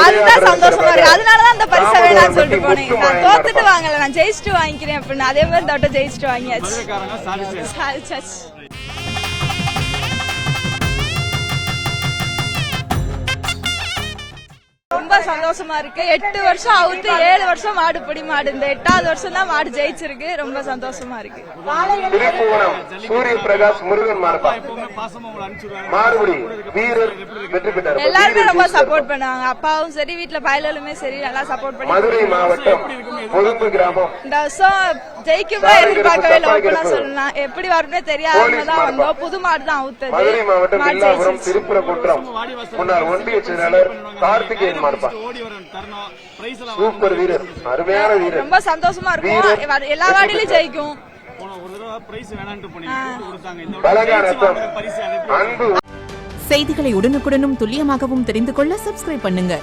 அதுதான் சந்தோஷமா இருக்கு. அதனாலதான் அந்த பரிசை வேணாம்னு சொல்லிட்டு போனேன். நான் தோத்துட்டு வாங்கல, நான் ஜெயிச்சுட்டு வாங்கிக்கிறேன் அப்படின்னு. அதே மாதிரி தோட்ட ஜெயிச்சுட்டு வாங்கியாச்சு. சாதிச்சாச்சு. ரொம்ப சந்தோஷமா இருக்கு. 8 வருஷம் அவுத்து 7 வருஷம் மாடு பிடி மாடு. இந்த 8வது வருஷம் தான் மாடு ஜெயிச்சிருக்கு. ரொம்ப சந்தோஷமா இருக்கு. சூரிய பிரகாஷ் முருகன் மாறுபடி வீரர் வெற்றி பெற்றார். எல்லாருமே ரொம்ப சப்போர்ட் பண்ணுவாங்க. அப்பாவும் சரி, வீட்டுல பயலுமே சரி, நல்லா சப்போர்ட் பண்ணி. மதுரை மாவட்டம் பொதுப்பு கிராமம் இந்த வருஷம் ஜெயிக்குமா எதிர்பார்க்கவே இல்லை சொல்லலாம். எப்படி வரும்னே தெரியாமதான் வந்தோம். புது மாடு தான் அவுத்தது. மதுரை மாவட்டம் வில்லாபுரம் திருப்புறக்குன்றம் முன்னாள் ஒன்றிய செயலாளர் கார்த்திகேயன் மார்பா சூப்பர் வீரர், அருமையான வீரர். ரொம்ப சந்தோஷமா இருக்கும். எல்லா வாடியிலும் ஜெயிக்கும். செய்திகளை உடனுக்குடனும் துல்லியமாகவும் தெரிந்து கொள்ள சப்ஸ்கிரைப் பண்ணுங்க.